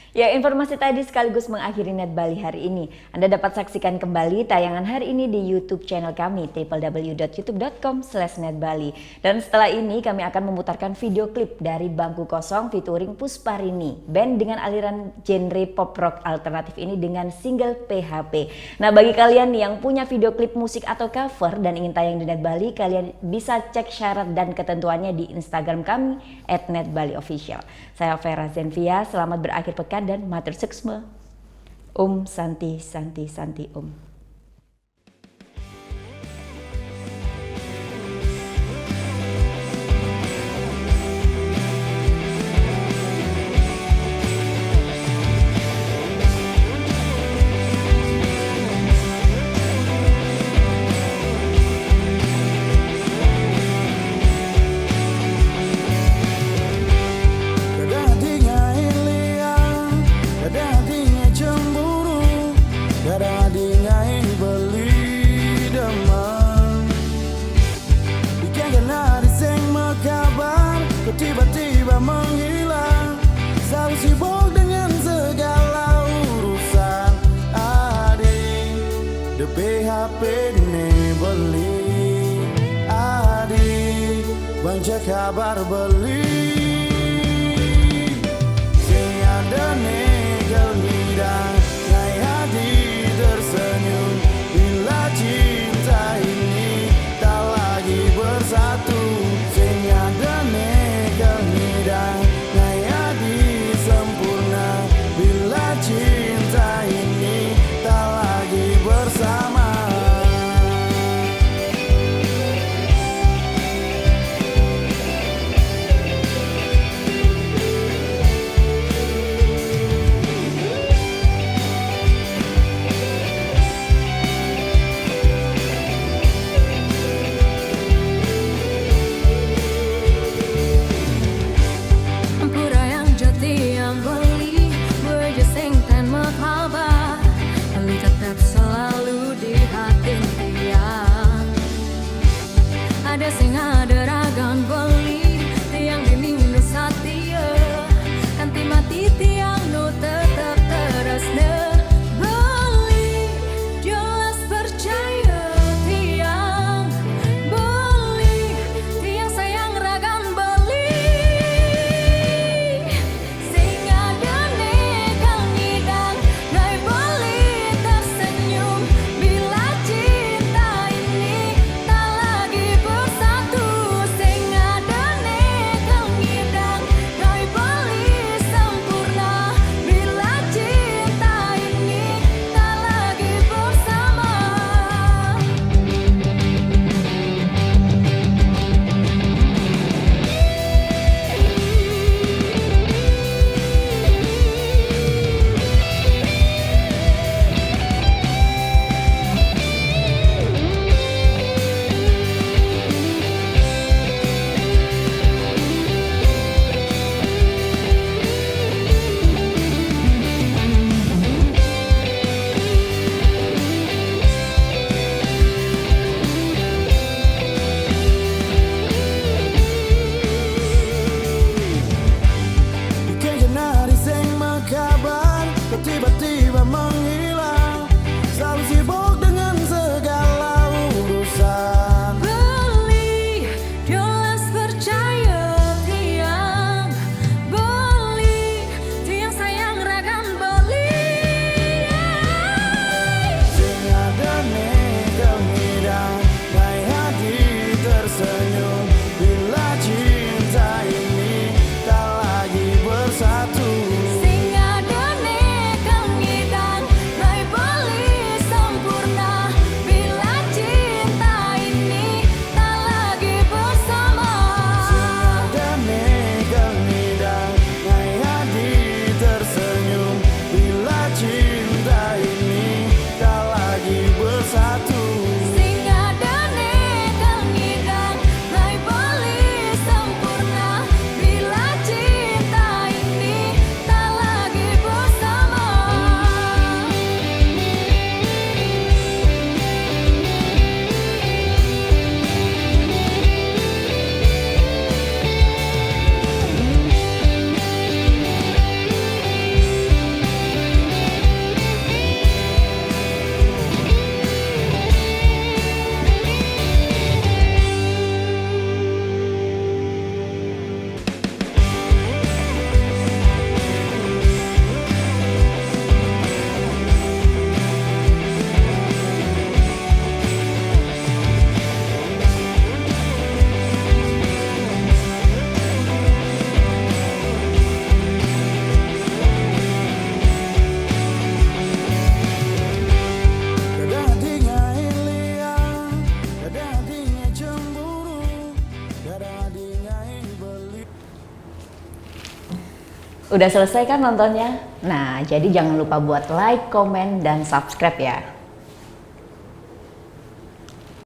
Ya, informasi tadi sekaligus mengakhiri Net Bali hari ini. Anda dapat saksikan kembali tayangan hari ini di YouTube channel kami www.youtube.com/netbali. Dan setelah ini kami akan memutarkan video klip dari Bangku Kosong featuring Pusparini, band dengan aliran genre pop rock alternatif ini dengan single PHP. Nah, bagi kalian yang punya video klip musik atau cover dan ingin tayang di Net Bali, kalian bisa cek syarat dan ketentuannya di Instagram kami @netbaliofficial. Saya Vera Zenvia, selamat berakhir pekan dan matur suksma. Santi Santi Santi Om. Tiba-tiba menghilang, selalu sibuk dengan segala urusan. Adik, the PHP ini beli. Adik, banca kabar beli. Sing ada negel midang, ngai hati tersenyum bila cinta ini tak lagi bersatu. Sing ada negel midang, ngai hati sempurna bila cinta ini tak lagi bersama. Udah selesai kan nontonnya? Nah, jadi jangan lupa buat like, komen, dan subscribe ya.